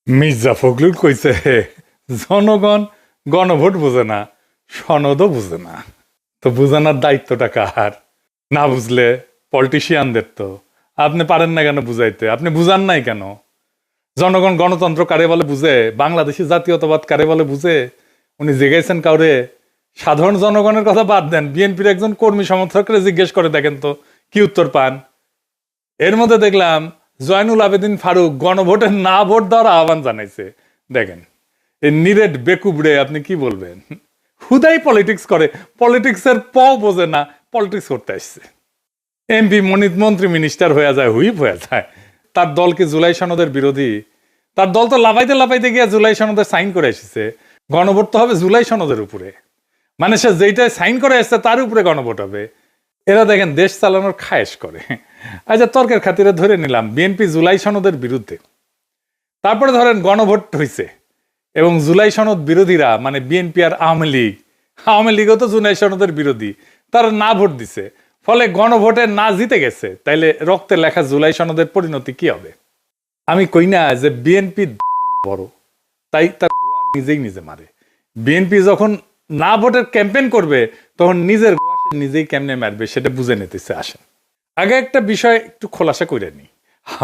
মির্জা ফখরুল কইছে জনগণ গণভোট বুঝে না, সনদও বুঝে না। তো বুঝানোর দায়িত্বটা কার? না বুঝলে পলিটিশিয়ানদের। তো আপনি পারেন না কেন বুঝাইতে? আপনি বুঝান নাই কেন? জনগণ গণতন্ত্র কারে বলে বুঝে, বাংলাদেশি জাতীয়তাবাদ কারে বলে বুঝে? উনি জিজ্ঞাসেন কাউরে? সাধারণ জনগণের কথা বাদ দেন, বিএনপির একজন কর্মী সমর্থকরা জিজ্ঞেস করে দেখেন তো কি উত্তর পান। এর মধ্যে দেখলাম জয়নুল আবেদিন ফারুক গণভোটের না ভোট দেওয়ার আহ্বান জানাইছে। দেখেন এই নিরেট বেকুবড়ে আপনি কি বলবেন? হুদাই পলিটিক্স করে, পলিটিক্সের বোঝে না, পলিটিক্স করতে আসছে। এমপি মনিত মন্ত্রী মিনিস্টার হয়ে যায়, হুইপ হয়ে যায়। তার দল কি জুলাই সনদের বিরোধী? তার দল তো লাফাইতে লাফাইতে গিয়ে জুলাই সনদে সাইন করে এসেছে। গণভোট তো হবে জুলাই সনদের উপরে, মানে সে যেইটাই সাইন করে এসছে তার উপরে গণভোট হবে। এরা দেখেন দেশ চালানোর খায়েশ করে। আচ্ছা, তর্কের খাতিরে ধরে নিলাম বিএনপি জুলাই সনদের বিরুদ্ধে, তারপরে ধরেন গণভোট হয়েছে এবং জুলাই সনদ বিরোধীরা মানে বিএনপি আর আওয়ামী লীগও তো জুলাই সনদের বিরোধী, তারা না ভোট দিছে, ফলে গণভোটে না জিতে গেছে। তাইলে রক্তে লেখা জুলাই সনদের পরিণতি কি হবে? আমি কই না যে বিএনপি বড়, তাই তার নিজেই নিজে মারে। বিএনপি যখন না ভোটের ক্যাম্পেইন করবে তখন নিজের নিজেই কেমনে মারবে সেটা বুঝে নিতেছে। আসেন আগে একটা বিষয় একটু খোলাসা করে নি।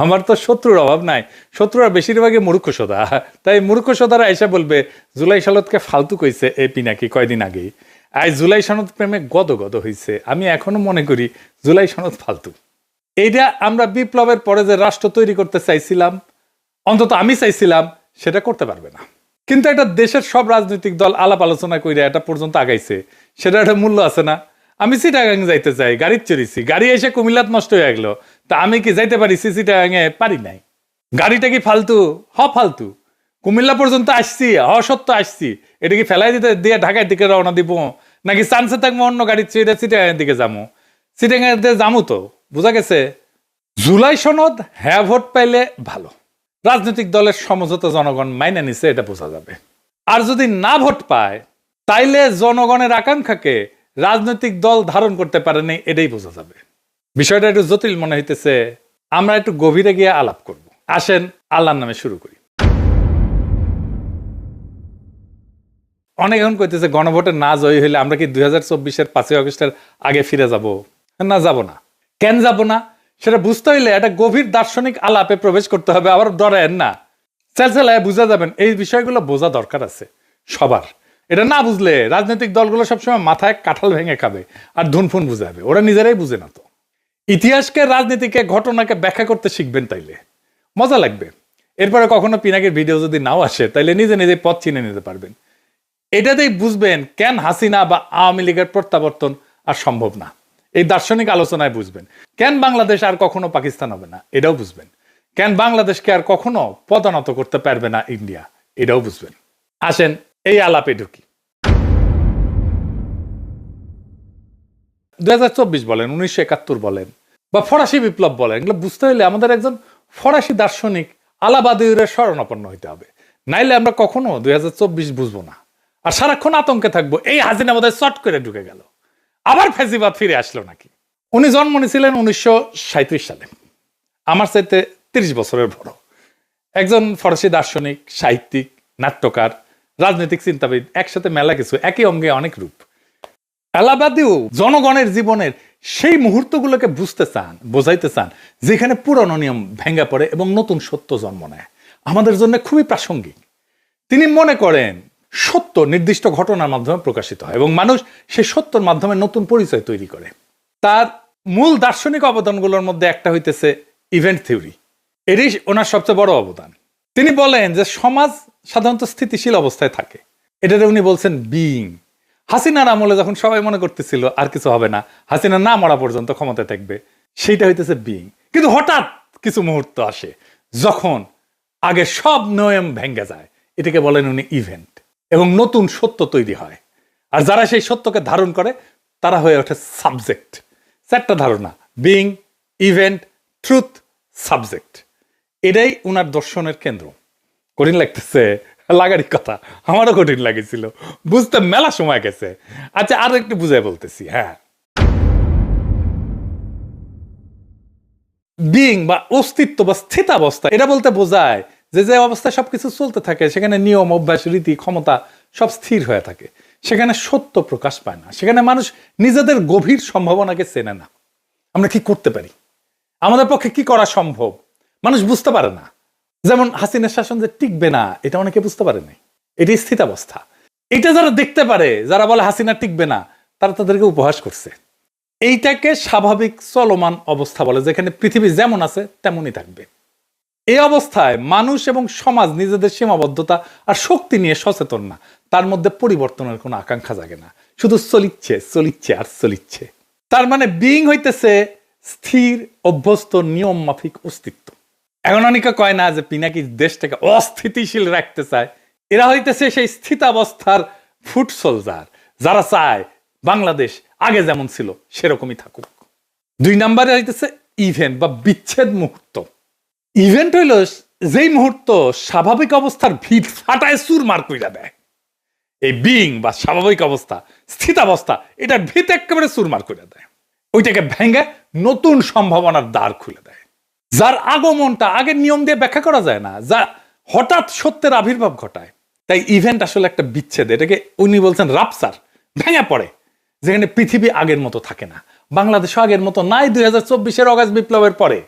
আমার তো শত্রুর অভাব নাই, শত্রুরা বেশিরভাগই মূর্খসোদা। তাই মূর্খসোদারা এসে বলবে জুলাই সনদকে ফালতু কইছে এ পিনাকি কয়দিন আগেই। আজ জুলাই সনদ প্রেমে গদ গদ হইছে। আমি এখনো মনে করি জুলাই সনদ ফালতু। এইটা আমরা বিপ্লবের পরে যে রাষ্ট্র তৈরি করতে চাইছিলাম, অন্তত আমি চাইছিলাম, সেটা করতে পারবে না। কিন্তু একটা দেশের সব রাজনৈতিক দল আলাপ আলোচনা করে এটা পর্যন্ত আগাইছে, সেটা একটা মূল্য আছে না? আমি চিটাগাং যাইতে চাই, গাড়ি চড়িছি, গাড়ি এসে কুমিল্লাত নষ্ট হয়ে গেল, তা আমি কি যাইতে পারিছি চিটাগাঙে? পারি নাই। গাড়িটা কি ফালতু? ফালতু। কুমিল্লা পর্যন্ত আসছি, সত্য আসছি, এটা কি ফেলাই দিতে দিয়ে ঢাকার দিকে রওনা দিব, নাকি চান্সে থাকবো অন্য গাড়ি চেয়ে চিটাগাঙের দিকে যাবো? চিটাগাঙের দিকে যাবো তো, বোঝা গেছে। জুলাই সনদ হ্যাঁ ভোট পাইলে ভালো, রাজনৈতিক দলের সমঝোতা জনগণ মাইনে নিছে, এটা বোঝা যাবে। আর যদি না ভোট পায় তাইলে জনগণের আকাঙ্ক্ষাকে রাজনৈতিক দল ধারণ করতে পারেনি, এটাই বোঝা যাবে। বিষয়টা একটু জটিল মনে হইতেছে, আমরা একটু গভীরে গিয়ে আলাপ করব। আসেন আল্লাহর নামে শুরু করি। অনেক এখন কইতেছে গণভোটে না জয়ী হইলে আমরা কি 2024-এর 5ই আগস্টের আগে ফিরে যাব? না, যাব না। কেন যাব না সেটা বুঝতে হইলে একটা গভীর দার্শনিক আলাপে প্রবেশ করতে হবে। আবার ডরেন না, চেলচেলায় বুঝা যাবেন। এই বিষয়গুলো বোঝা দরকার আছে সবার। এটা না বুঝলে রাজনৈতিক দলগুলো সবসময় মাথায় কাঁঠাল ভেঙে খাবে আর ধুনফুন বুঝাবে, ওরা নিজেরাই বুঝে না। তো ইতিহাসকে, রাজনীতিকে, ঘটনাকে ব্যাখ্যা করতে শিখবেন, তাইলে মজা লাগবে। এরপরে কখনো পিনাকির ভিডিও যদি নাও আসে তাইলে নিজে নিজে পথ চিনে নিতে পারবেন। এটাতেই বুঝবেন কেন হাসিনা বা আওয়ামী লীগের প্রত্যাবর্তন আর সম্ভব না। এই দার্শনিক আলোচনায় বুঝবেন কেন বাংলাদেশ আর কখনো পাকিস্তান হবে না, এটাও বুঝবেন। কেন বাংলাদেশকে আর কখনো পদানত করতে পারবে না ইন্ডিয়া, এটাও বুঝবেন। আসেন এই আলাপে ঢুকি। 2024 বলেন, 1971 বলেন, বা ফরাসি বিপ্লব বলেন, এগুলো বুঝতে হলে আমাদের একজন ফরাসি দার্শনিক আলাবাদিউরের শরণাপন্ন হইতে হবে, নাইলে আমরা কখনো 2024 বুঝবো না। আর সারাক্ষণ আতঙ্কে থাকবো এই হাসিনা বোধহয় চট করে ঢুকে গেল, আবার ফেসিবাদ ফিরে আসলো নাকি। উনি জন্ম নিয়েছিলেন 1937 সালে, আমার চাইতে 30 বছরের বড়। একজন ফরাসি দার্শনিক, সাহিত্যিক, নাট্যকার, রাজনৈতিক চিন্তাবিদ, একসাথে মেলা কিছু, একই অঙ্গে অনেক রূপ। এলাবাদিও জনগণের জীবনের সেই মুহূর্তগুলোকে বুঝতে চান, বোঝাইতে চান যেখানে পুরনো নিয়ম ভেঙে পড়ে এবং নতুন সত্য জন্ম নেয়। আমাদের জন্য খুবই প্রাসঙ্গিক। তিনি মনে করেন সত্য নির্দিষ্ট ঘটনার মাধ্যমে প্রকাশিত হয় এবং মানুষ সেই সত্যের মাধ্যমে নতুন পরিচয় তৈরি করে। তার মূল দার্শনিক অবদানগুলোর মধ্যে একটা হইতেছে ইভেন্ট থিওরি। এরই ওনার সবচেয়ে বড় অবদান। তিনি বলেন যে সমাজ সাধারণত স্থিতিশীল অবস্থায় থাকে, এটাতে উনি বলছেন বিইং। হাসিনার আমলে যখন সবাই মনে করতেছিল আর কিছু হবে না, হাসিনা না মরা পর্যন্ত ক্ষমতায় থাকবে, সেইটা হইতেছে বিইং। কিন্তু হঠাৎ কিছু মুহূর্ত আসে যখন আগে সব নিয়ম ভেঙে যায়, এটাকে বলেন উনি ইভেন্ট, এবং নতুন সত্য তৈরি হয়। আর যারা সেই সত্যকে ধারণ করে তারা হয়ে ওঠে সাবজেক্ট। চারটা ধারণা: বিইং, ইভেন্ট, ট্রুথ, সাবজেক্ট। এটাই উনার দর্শনের কেন্দ্র। কঠিন লাগতেছে? লাগারই কথা, আমারও কঠিন লাগেছিল, বুঝতে মেলা সময় গেছে। আচ্ছা, আরো একটু বুঝাই বলতেছি। হ্যাঁ, বিইং বা অস্তিত্ব বা স্থিতাবস্থা, এটা বলতে বোঝায় যে যে অবস্থায় সবকিছু চলতে থাকে সেখানে নিয়ম, অভ্যাস, রীতি, ক্ষমতা সব স্থির হয়ে থাকে, সেখানে সত্য প্রকাশ পায় না, সেখানে মানুষ নিজেদের গভীর সম্ভাবনাকে চেনে না। আমরা কি করতে পারি, আমাদের পক্ষে কি করা সম্ভব, মানুষ বুঝতে পারে না। যেমন হাসিনার শাসন যে টিকবে না, এটা অনেকে বুঝতে পারে নাই। এটি স্থিতাবস্থা। এটা যারা দেখতে পারে, যারা বলে হাসিনা টিকবে না, তারা তাদেরকে উপহাস করছে। এইটাকে স্বাভাবিক চলমান অবস্থা বলে, যেখানে পৃথিবী যেমন আছে তেমনই থাকবে। এই অবস্থায় মানুষ এবং সমাজ নিজেদের সীমাবদ্ধতা আর শক্তি নিয়ে সচেতন না, তার মধ্যে পরিবর্তনের কোনো আকাঙ্ক্ষা জাগে না, শুধু চলিচ্ছে চলিচ্ছে আর চলিচ্ছে। তার মানে বিইং হইতেছে স্থির, অভ্যস্ত, নিয়ম মাফিক অস্তিত্ব। এখন অনেকে কয় না যে পিনাকি দেশটাকে অস্থিতিশীল রাখতে চায়, এরা হইতেছে সেই স্থিতাবস্থার ফুট সোলজার, যারা চায় বাংলাদেশ আগে যেমন ছিল সেরকমই থাকুক। 2 নম্বরে হইতেছে ইভেন্ট বা বিচ্ছেদ মুহূর্ত। ইভেন্ট হইল যেই মুহূর্ত স্বাভাবিক অবস্থার ভিত ফাটায় চুরমার কইরা দেয়। এই বিইং বা স্বাভাবিক অবস্থা, স্থিতাবস্থা, এটা ভিত একেবারে চুরমার কইরা দেয়, ওইটাকে ভেঙে নতুন সম্ভাবনার দ্বার খুলে দেয়, যার আগমনটা আগের নিয়ম দিয়ে ব্যাখ্যা করা যায় না, যা হঠাৎ সত্যের আবির্ভাব ঘটায়। তাই ইভেন্ট আসলে একটা বিচ্ছেদ, এটাকে উনি বলছেন রাপসার, ভেঙে পড়ে, যেখানে পৃথিবী আগের মতো থাকে না, বাংলাদেশও আগের মতো নাই 2024-এর অগাস্ট বিপ্লবের পরে।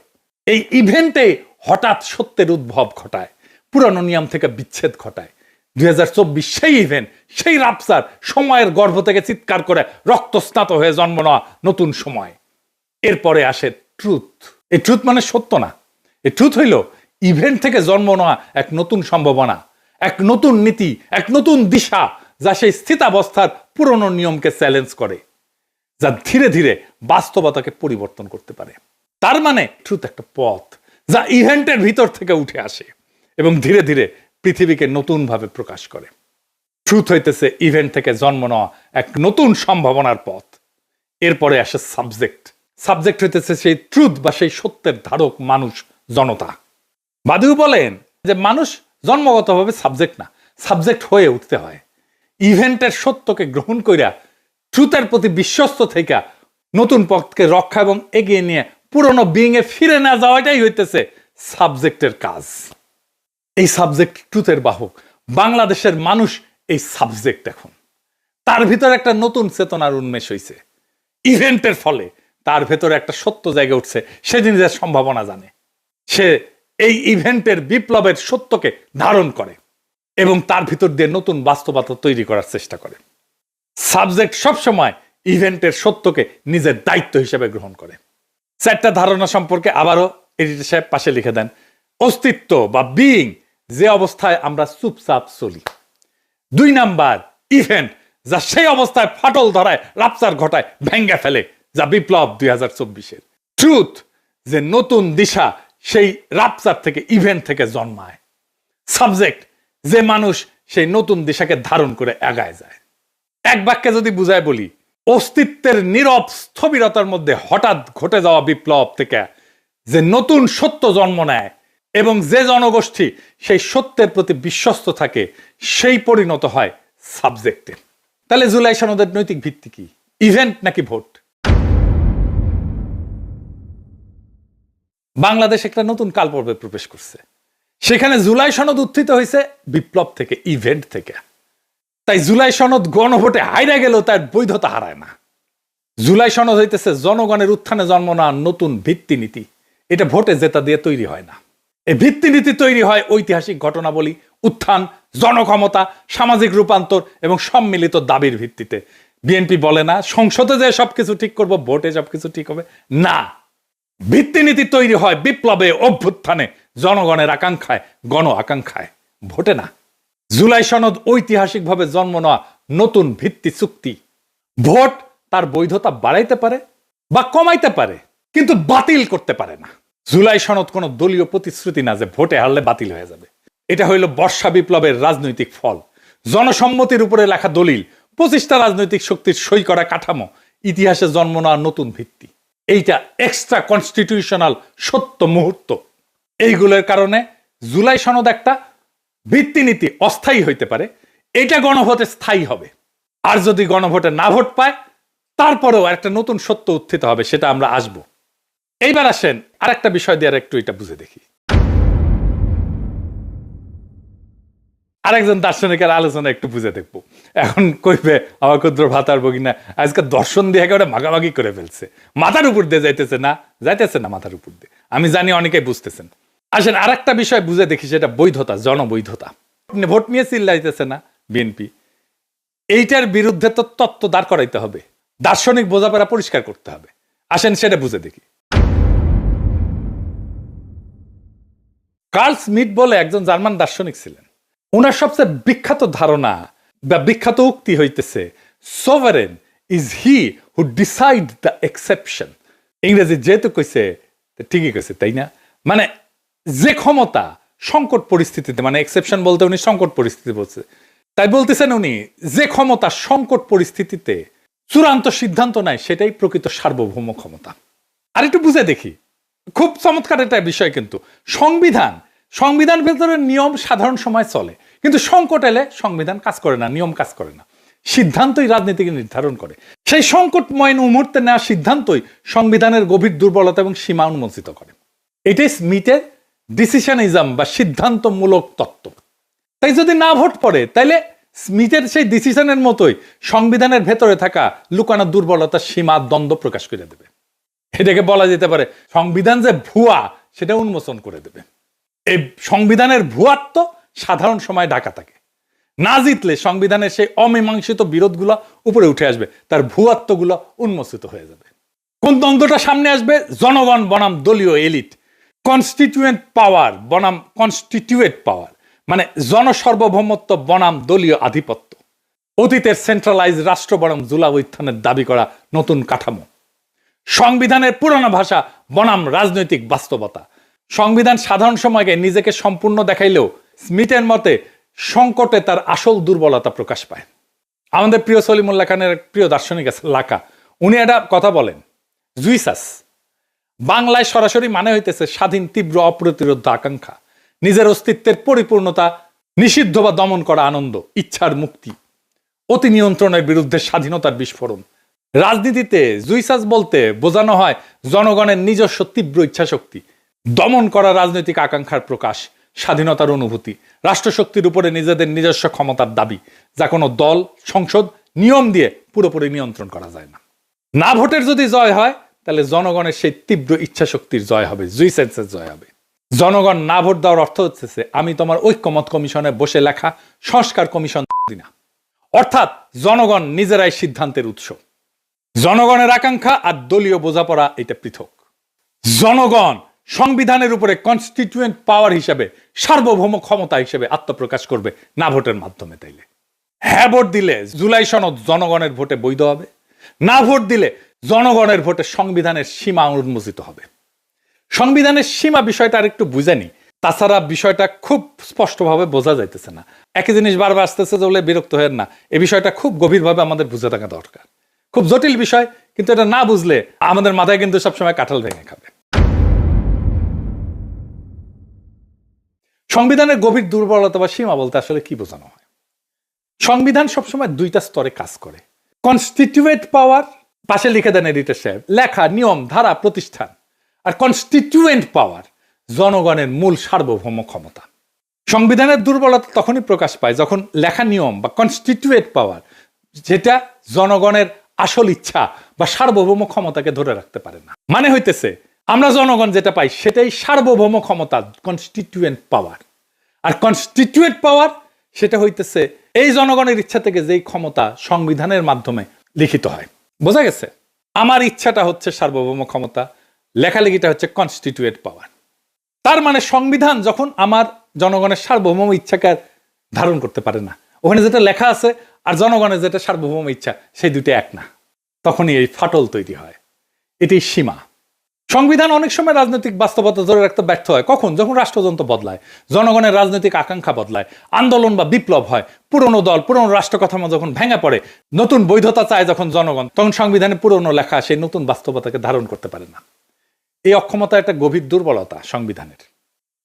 এই ইভেন্টে হঠাৎ সত্যের উদ্ভব ঘটায়, পুরানো নিয়ম থেকে বিচ্ছেদ ঘটায়। 2024 সেই ইভেন্ট, সেই রাপসার, সময়ের গর্ভ থেকে চিৎকার করে রক্তস্নাত হয়ে জন্ম নেওয়া নতুন সময়। এরপরে আসে ট্রুথ। এই ট্রুথ মানে সত্য না, এই ট্রুথ হইল ইভেন্ট থেকে জন্ম নেওয়া এক নতুন সম্ভাবনা, এক নতুন নীতি, এক নতুন দিশা, যা সেই স্থিতাবস্থার পুরনো নিয়মকে চ্যালেঞ্জ করে, যা ধীরে ধীরে বাস্তবতাকে পরিবর্তন করতে পারে। তার মানে ট্রুথ একটা পথ, যা ইভেন্টের ভিতর থেকে উঠে আসে এবং ধীরে ধীরে পৃথিবীকে নতুনভাবে প্রকাশ করে। ট্রুথ হইতেছে ইভেন্ট থেকে জন্ম নেওয়া এক নতুন সম্ভাবনার পথ। এরপরে আসে সাবজেক্ট। সাবজেক্ট হইতেছে সেই ট্রুথ বা সেই সত্যের ধারক, মানুষ, জনতা। বাদিউ বলেন যে মানুষ জন্মগতভাবে সাবজেক্ট না, সাবজেক্ট হয়ে উঠতে হয়। ইভেন্টের সত্যকে গ্রহণ কইরা ট্রুথের প্রতি বিশ্বস্ত থেকে নতুন পথকে রক্ষা এবং এগিয়ে নিয়ে পুরনো বিইং এ ফিরে না যাওয়াটাই হইতেছে সাবজেক্টের কাজ। এই সাবজেক্ট ট্রুথের বাহক, বাংলাদেশের মানুষ এই সাবজেক্ট। এখন তার ভিতরে একটা নতুন চেতনার উন্মেষ হইছে ইভেন্টের ফলে, তার ভেতরে একটা সত্য জায়গা উঠছে, সে জিনিসের সম্ভাবনা জানে, সে এই ইভেন্টের বিপ্লবের সত্যকে ধারণ করে এবং তার ভিতর দিয়ে নতুন বাস্তবতা তৈরি করার চেষ্টা করে। সাবজেক্ট সবসময় ইভেন্টের সত্যকে নিজের দায়িত্ব হিসেবে গ্রহণ করে। 4টা ধারণা সম্পর্কে আবারও এডিটর সাহেব পাশে লিখে দেন। অস্তিত্ব বা বিইং, যে অবস্থায় আমরা চুপচাপ চলি। 2 নাম্বার ইভেন্ট, যা সেই অবস্থায় ফাটল ধরায়, রাপচার ঘটায়, ভেঙ্গে ফেলে, যা বিপ্লব 2024-এর। ট্রুথ, যে নতুন দিশা সেই রাপচার থেকে, ইভেন্ট থেকে জন্মায়। সাবজেক্ট, যে মানুষ সেই নতুন দিশাকে ধারণ করে এগায় যায়। এক বাক্যে যদি বুঝায় বলি, অস্তিত্বের নীরব স্থবিরতার মধ্যে হঠাৎ ঘটে যাওয়া বিপ্লব থেকে যে নতুন সত্য জন্ম নেয় এবং যে জনগোষ্ঠী সেই সত্যের প্রতি বিশ্বস্ত থাকে, সেই পরিণত হয় সাবজেক্টে। তাহলে জুলাই সনদের নৈতিক ভিত্তি কি, ইভেন্ট নাকি ভোট? বাংলাদেশ একটা নতুন কালপর্বে প্রবেশ করছে, সেখানে জুলাই সনদ উত্থিত হয়েছে বিপ্লব থেকে, ইভেন্ট থেকে। তাই জুলাই সনদ গণভোটে হাইরা গেলেও তার বৈধতা হারায় না। জুলাই সনদ হইতেছে জনগণের উত্থানে জন্ম নেওয়া নতুন ভিত্তিনীতি। এটা ভোটে জেতা দিয়ে তৈরি হয় না। এই ভিত্তিনীতি তৈরি হয় ঐতিহাসিক ঘটনাবলী, উত্থান, জনক্ষমতা, সামাজিক রূপান্তর এবং সম্মিলিত দাবির ভিত্তিতে। বিএনপি বলে না সংসদে যে সবকিছু ঠিক করব, ভোটে সবকিছু ঠিক হবে না। ভিত্তিনীতি তৈরি হয় বিপ্লবে, অভ্যুত্থানে, জনগণের আকাঙ্ক্ষায়, গণ আকাঙ্ক্ষায়, ভোটে না। জুলাই সনদ ঐতিহাসিকভাবে জন্ম নেওয়া নতুন ভিত্তি চুক্তি। ভোট তার বৈধতা বাড়াইতে পারে বা কমাইতে পারে, কিন্তু বাতিল করতে পারে না। জুলাই সনদ কোনো দলীয় প্রতিশ্রুতি না যে ভোটে হারলে বাতিল হয়ে যাবে। এটা হইল বর্ষা বিপ্লবের রাজনৈতিক ফল, জনসম্মতির উপরে লেখা দলিল, 25টা রাজনৈতিক শক্তির সই করা কাঠামো, ইতিহাসে জন্ম নেওয়া নতুন ভিত্তি। এইটা এক্সট্রা কনস্টিটিউশনাল সত্য মুহূর্ত। এইগুলোর কারণে জুলাই সনদ একটা ভিত্তিনীতি অস্থায়ী হইতে পারে, এটা গণভোটে স্থায়ী হবে। আর যদি গণভোটে না ভোট পায়, তারপরেও একটা নতুন সত্য উত্থিত হবে, সেটা আমরা আসব। এইবার আসেন আর একটা বিষয় দিয়ে একটু এটা বুঝে দেখি। আরেকজন দার্শনিকের আলোচনা একটু বুঝে দেখবো। এখন কইবে আমার ক্ষুদ্র ভাতার ভগিনা আজকে দর্শন দিয়ে একেবারে ভাগাভাগি করে ফেলছে, মাথার উপর দিয়ে যাইতেছে না, মাথার উপর দিয়ে। আমি জানি অনেকেই বুঝতেছেন। আসেন আর একটা বিষয় বুঝে দেখি, সেটা বৈধতা, জনবৈধতা। ভোট নিয়ে চিল্লাইতেছে না বিএনপি, এইটার বিরুদ্ধে তো তত্ত্ব দাঁড় করাইতে হবে, দার্শনিক বোঝাপড়া পরিষ্কার করতে হবে। আসেন সেটা বুঝে দেখি। কার্ল স্মিথ বলে একজন জার্মান দার্শনিক ছিলেন। ওনার সবচেয়ে বিখ্যাত ধারণা বা বিখ্যাত উক্তি হইতেছে, sovereign is he who decide the exception. ইংরেজি যেহেতু কইছে ঠিকই কইছে, তাই না? মানে যে ক্ষমতা সংকট পরিস্থিতিতে, মানে এক্সেপশন বলতে উনি সংকট পরিস্থিতি বলছে, তাই বলতেছেন উনি যে ক্ষমতা সংকট পরিস্থিতিতে চূড়ান্ত সিদ্ধান্ত নেয় সেটাই প্রকৃত সার্বভৌম ক্ষমতা। আর একটু বুঝে দেখি, খুব চমৎকার একটা বিষয়। কিন্তু সংবিধান ভেতরে নিয়ম সাধারণ সময় চলে, কিন্তু সংকট এলে সংবিধান কাজ করে না, নিয়ম কাজ করে না, সিদ্ধান্তই রাজনীতিকে নির্ধারণ করে। সেই সংকটময় মুহূর্তে নেওয়া সিদ্ধান্তই সংবিধানের গভীর দুর্বলতা এবং সীমা উন্মোচিত করে। এটাই স্মিথের ডিসিশনিজম বা সিদ্ধান্তমূলক তত্ত্ব। তাই যদি না ভোট পড়ে, তাইলে স্মিথের সেই ডিসিশনের মতোই সংবিধানের ভেতরে থাকা লুকানো দুর্বলতা, সীমা, দ্বন্দ্ব প্রকাশ করে দেবে। এটাকে বলা যেতে পারে সংবিধান যে ভুয়া সেটা উন্মোচন করে দেবে। এই সংবিধানের ভুয়াত্ব সাধারণ সময় ঢাকা থাকে, না জিতলে সংবিধানের সেই অমীমাংসিত বিরোধগুলো উপরে উঠে আসবে, তার ভুয়াত্বগুলো উন্মোচিত হয়ে যাবে। কোন দ্বন্দ্বটা সামনে আসবে? জনগণ বনাম দলীয় এলিট, কনস্টিটিউয়েন্ট পাওয়ার বনাম কনস্টিটিউয়েট পাওয়ার, মানে জনসার্বভৌমত্ব বনাম দলীয় আধিপত্য, অতীতের সেন্ট্রালাইজ রাষ্ট্র বনাম জুলাই উত্থানের দাবি করা নতুন কাঠামো, সংবিধানের পুরনো ভাষা বনাম রাজনৈতিক বাস্তবতা। সংবিধান সাধারণ সময়কে নিজেকে সম্পূর্ণ দেখাইলেও স্মিথের মতে সংকটে তার আসল দুর্বলতা প্রকাশ পায়। আমাদের প্রিয় সলিমুল্লাহ খানের প্রিয় দার্শনিক আছে লাকা, উনি একটা কথা বলেন, জুইসাস বাংলায় সরাসরি মানে হইতেছে স্বাধীন, তীব্র, অপ্রতিরোধ আকাঙ্ক্ষা, নিজের অস্তিত্বের পরিপূর্ণতা নিষিদ্ধ বা দমন করা আনন্দ, ইচ্ছার মুক্তি, অতি নিয়ন্ত্রণের বিরুদ্ধে স্বাধীনতার বিস্ফোরণ। রাজনীতিতে জুইসাস বলতে বোঝানো হয় জনগণের নিজস্ব তীব্র ইচ্ছাশক্তি, দমন করা রাজনৈতিক আকাঙ্ক্ষার প্রকাশ, স্বাধীনতার অনুভূতি, রাষ্ট্রশক্তির উপরে নিজেদের নিজস্ব ক্ষমতার দাবি, যা কোনো দল, সংসদ, নিয়ম দিয়ে পুরোপুরি নিয়ন্ত্রণ করা যায় না। না ভোটের যদি জয় হয়, তাহলে জনগণের সেই তীব্র ইচ্ছাশক্তির জয় হবে, জুইসাসের জয় হবে। জনগণ না ভোট দেওয়ার অর্থ হচ্ছে আমি তোমার ঐক্যমত কমিশনে বসে লেখা সংস্কার কমিশন দিনা, অর্থাৎ জনগণ নিজেরাই সিদ্ধান্তের উৎস। জনগণের আকাঙ্ক্ষা আর দলীয় বোঝাপড়া এটা পৃথক। জনগণ সংবিধানের উপরে কনস্টিটিউয়েন্ট পাওয়ার হিসেবে, সার্বভৌম ক্ষমতা হিসেবে আত্মপ্রকাশ করবে না ভোটের মাধ্যমে। তাইলে হ্যাঁ ভোট দিলে জুলাই সনদ জনগণের ভোটে বৈধ হবে, না ভোট দিলে জনগণের ভোটে সংবিধানের সীমা উন্মোচিত হবে। সংবিধানের সীমা বিষয়টা আর একটু বুঝেনি, তাছাড়া বিষয়টা খুব স্পষ্টভাবে বোঝা যাইতেছে না। একই জিনিস বারবার আসতেছে বলে বিরক্ত হয় না, এই বিষয়টা খুব গভীরভাবে আমাদের বুঝে থাকা দরকার। খুব জটিল বিষয়, কিন্তু এটা না বুঝলে আমাদের মাথায় কিন্তু সবসময় কাঁঠাল ভেঙে খাবে। সংবিধানের গভীর দুর্বলতা বা সীমা বলতে আসলে কি বোঝানো হয়? সংবিধান সবসময় দুইটা স্তরে কাজ করে। কনস্টিটিউয়েন্ট পাওয়ার, পাশে লিখে দেন এডিটর সাহেব, লেখা, নিয়ম, ধারা, প্রতিষ্ঠান। আর কনস্টিটিউয়েন্ট পাওয়ার, জনগণের মূল সার্বভৌম ক্ষমতা। সংবিধানের দুর্বলতা তখনই প্রকাশ পায় যখন লেখা নিয়ম বা কনস্টিটিউয়েন্ট পাওয়ার, যেটা জনগণের আসল ইচ্ছা বা সার্বভৌম ক্ষমতাকে ধরে রাখতে পারে না। মানে হইতেছে আমরা জনগণ যেটা পাই সেটাই সার্বভৌম ক্ষমতা, কনস্টিটিউয়েন্ট পাওয়ার। আর কনস্টিটিউয়েন্ট পাওয়ার সেটা হইতেছে এই জনগণের ইচ্ছা থেকে যেই ক্ষমতা সংবিধানের মাধ্যমে লিখিত হয়। বোঝা গেছে? আমার ইচ্ছাটা হচ্ছে সার্বভৌম ক্ষমতা, লেখালেখিটা হচ্ছে কনস্টিটিউয়েন্ট পাওয়ার। তার মানে সংবিধান যখন আমার জনগণের সার্বভৌম ইচ্ছাকে ধারণ করতে পারে না, ওখানে যেটা লেখা আছে আর জনগণের যেটা সার্বভৌম ইচ্ছা, সেই দুটো এক না, তখনই এই ফাটল তৈরি হয়। এটি সীমা। সংবিধান অনেক সময় রাজনৈতিক বাস্তবতা ধরে রাখতে ব্যর্থ হয়। কখন? যখন রাষ্ট্রযন্ত্র বদলায়, জনগণের রাজনৈতিক আকাঙ্ক্ষা বদলায়, আন্দোলন বা বিপ্লব হয়, পুরনো দল, পুরনো রাষ্ট্র কাঠামো যখন ভেঙে পড়ে, নতুন বৈধতা চায় যখন জনগণ, তখন সংবিধানে পুরনো লেখা সেই নতুন বাস্তবতাকে ধারণ করতে পারে না। এই অক্ষমতা একটা গভীর দুর্বলতা সংবিধানের।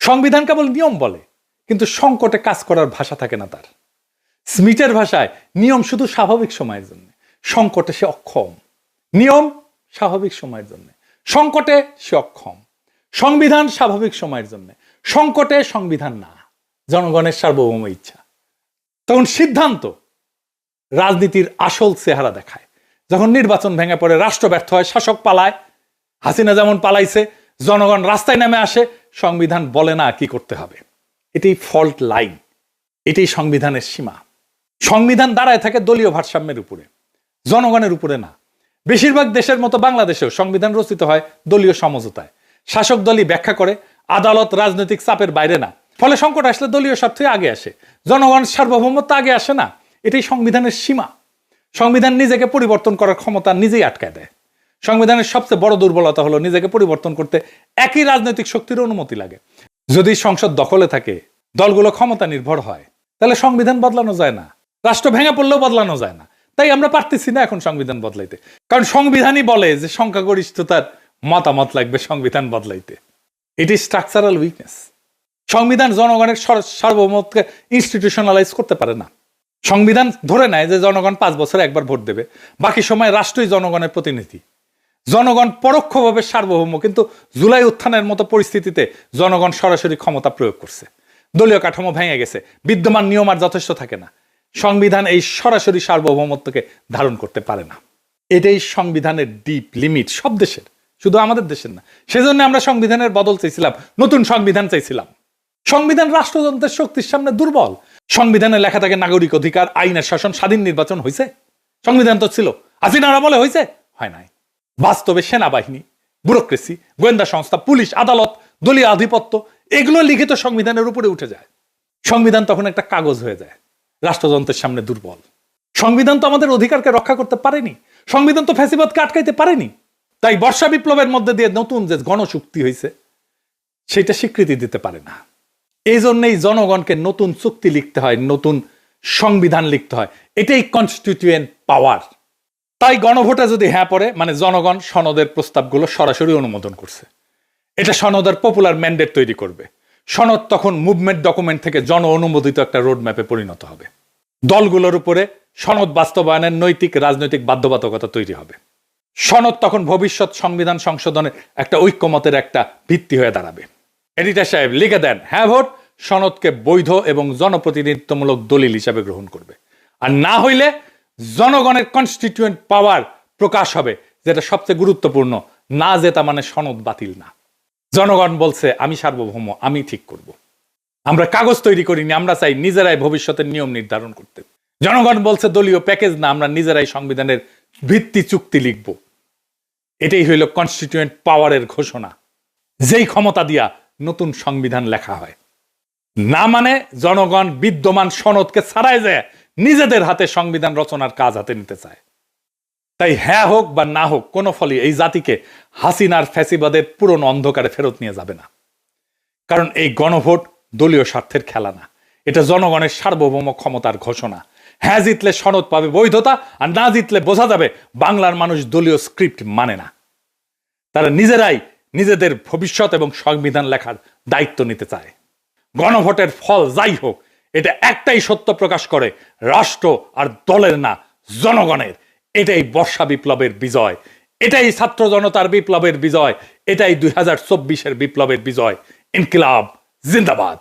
সংবিধান কেবল নিয়ম বলে, কিন্তু সংকটে কাজ করার ভাষা থাকে না তার। স্মিথের ভাষায় নিয়ম শুধু স্বাভাবিক সময়ের জন্য, সংকটে সে অক্ষম। নিয়ম স্বাভাবিক সময়ের জন্য, সংকটে সে অক্ষম। সংবিধান স্বাভাবিক সময়ের জন্য, সংকটে সংবিধান না, জনগণের সার্বভৌম ইচ্ছা। তখন সিদ্ধান্ত রাজনীতির আসল চেহারা দেখায়। যখন নির্বাচন ভেঙে পড়ে, রাষ্ট্র ব্যর্থ হয়, শাসক পালায়, হাসিনা যেমন পালাইছে, জনগণ রাস্তায় নেমে আসে, সংবিধান বলে না কি করতে হবে। এটাই ফল্ট লাইন, এটাই সংবিধানের সীমা। সংবিধান দাঁড়ায় থাকে দলীয় ভারসাম্যের উপরে, জনগণের উপরে না। বেশিরভাগ দেশের মতো বাংলাদেশেও সংবিধান রচিত হয় দলীয় সমঝোতায়। শাসক দলই ব্যাখ্যা করে, আদালত রাজনৈতিক চাপের বাইরে না। ফলে সংকট আসলে দলীয় স্বার্থে আগে আসে, জনগণ সার্বভৌমত্ব আগে আসে না। এটাই সংবিধানের সীমা। সংবিধান নিজেকে পরিবর্তন করার ক্ষমতা নিজেই আটকায় দেয়। সংবিধানের সবচেয়ে বড় দুর্বলতা হলো নিজেকে পরিবর্তন করতে একই রাজনৈতিক শক্তির অনুমতি লাগে। যদি সংসদ দখলে থাকে, দলগুলো ক্ষমতা নির্ভর হয়, তাহলে সংবিধান বদলানো যায় না, রাষ্ট্র ভেঙে পড়লেও বদলানো যায় না। তাই আমরা পারতেছি না এখন সংবিধান বদলাইতে, কারণ সংবিধানই বলে যে সংখ্যাগরিষ্ঠতার মতামত লাগবে সংবিধান বদলাইতে। এটি স্ট্রাকচারাল উইকনেস। সংবিধান জনগণের সার্বভৌমত্বকে ইনস্টিটিউশনালাইজ করতে পারে না। সংবিধান ধরে নেয় যে জনগণ 5 বছরে একবার ভোট দেবে, বাকি সময় রাষ্ট্রই জনগণের প্রতিনিধি। জনগণ পরোক্ষভাবে সার্বভৌম, কিন্তু জুলাই উত্থানের মতো পরিস্থিতিতে জনগণ সরাসরি ক্ষমতা প্রয়োগ করছে। দলীয় কাঠামো ভেঙে গেছে, বিদ্যমান নিয়ম আর যথেষ্ট থাকে না। সংবিধান এই সরাসরি সার্বভৌমত্বকে ধারণ করতে পারে না। এটাই সংবিধানের ডিপ লিমিট, সব দেশের, শুধু আমাদের দেশের না। সেজন্য আমরা সংবিধানের বদল চাইছিলাম, নতুন সংবিধান চাইছিলাম। সংবিধান রাষ্ট্রযন্ত্রের শক্তির সামনে দুর্বল। সংবিধানে লেখা থাকে নাগরিক অধিকার, আইনের শাসন, স্বাধীন নির্বাচন। হয়েছে? সংবিধান তো ছিল, হাসিনারা বলে হয়েছে, হয় নাই। বাস্তবে সেনাবাহিনী, ব্যুরোক্রেসি, গোয়েন্দা সংস্থা, পুলিশ, আদালত, দলীয় আধিপত্য, এগুলো লিখিত সংবিধানের উপরে উঠে যায়। সংবিধান তখন একটা কাগজ হয়ে যায়, রাষ্ট্রযন্ত্রের সামনে দুর্বল। সংবিধান তো আমাদের অধিকারকে রক্ষা করতে পারেনি, সংবিধান তো ফ্যাসিবাদকে আটকাইতে পারেনি। তাই বর্ষা বিপ্লবের মধ্যে দিয়ে নতুন যে গণচুক্তি হয়েছে, সেটা স্বীকৃতি দিতে পারে না। এই জন্যই জনগণকে নতুন চুক্তি লিখতে হয়, নতুন সংবিধান লিখতে হয়। এটাই কনস্টিটিউয়েন্ট পাওয়ার। তাই গণভোটে যদি হ্যাঁ পড়ে, মানে জনগণ সনদের প্রস্তাবগুলো সরাসরি অনুমোদন করছে, এটা সনদের পপুলার ম্যান্ডেট তৈরি করবে। সনদ তখন মুভমেন্ট ডকুমেন্ট থেকে জন অনুমোদিত একটা রোড ম্যাপে পরিণত হবে। দলগুলোর উপরে সনদ বাস্তবায়নের নৈতিক রাজনৈতিক বাধ্যবাধকতা তৈরি হবে। সনদ তখন ভবিষ্যৎ সংবিধান সংশোধনের একটা ঐক্যমতের একটা ভিত্তি হয়ে দাঁড়াবে। এডিটর সাহেব লিখে দেন, হ্যাঁ ভোট সনদকে বৈধ এবং জনপ্রতিনিধিত্বমূলক দলিল হিসাবে গ্রহণ করবে। আর না হইলে জনগণের কনস্টিটিউয়েন্ট পাওয়ার প্রকাশ হবে, যেটা সবচেয়ে গুরুত্বপূর্ণ। না জেতা মানে সনদ বাতিল না। জনগণ বলছে আমি সার্বভৌম, আমি ঠিক করব। আমরা কাগজ তৈরি করিনি, আমরা চাই নিজেরাই ভবিষ্যতের নিয়ম নির্ধারণ করতে। জনগণ বলছে দলীয় প্যাকেজ না, আমরা নিজেরাই সংবিধানের ভিত্তি চুক্তি লিখব। এটাই হইল কনস্টিটিউয়েন্ট পাওয়ারের ঘোষণা, যেই ক্ষমতা দিয়া নতুন সংবিধান লেখা হয়। না মানে জনগণ বিদ্যমান সনদকে ছাড়াই যায় নিজেদের হাতে সংবিধান রচনার কাজ হাতে নিতে চায়। তাই হ্যাঁ হোক বা না হোক, কোনো ফলই এই জাতিকে হাসিনার ফ্যাসিবাদের পুরনো অন্ধকারে ফেরত নিয়ে যাবে না। কারণ এই গণভোট দলীয় স্বার্থের খেলা না, এটা জনগণের সার্বভৌম ক্ষমতার ঘোষণা। হ্যাঁ জিতলে সনদ পাবে বৈধতা, আর না জিতলে বোঝা যাবে বাংলার মানুষ দলীয় স্ক্রিপ্ট মানে না। তারা নিজেরাই নিজেদের ভবিষ্যৎ এবং সংবিধান লেখার দায়িত্ব নিতে চায়। গণভোটের ফল যাই হোক, এটা একটাই সত্য প্রকাশ করে, রাষ্ট্র আর দলের না, জনগণের। এটাই বর্ষা বিপ্লবের বিজয়, এটাই ছাত্র জনতার বিপ্লবের বিজয়, এটাই 2024-এর বিপ্লবের বিজয়। ইনকিলাব জিন্দাবাদ।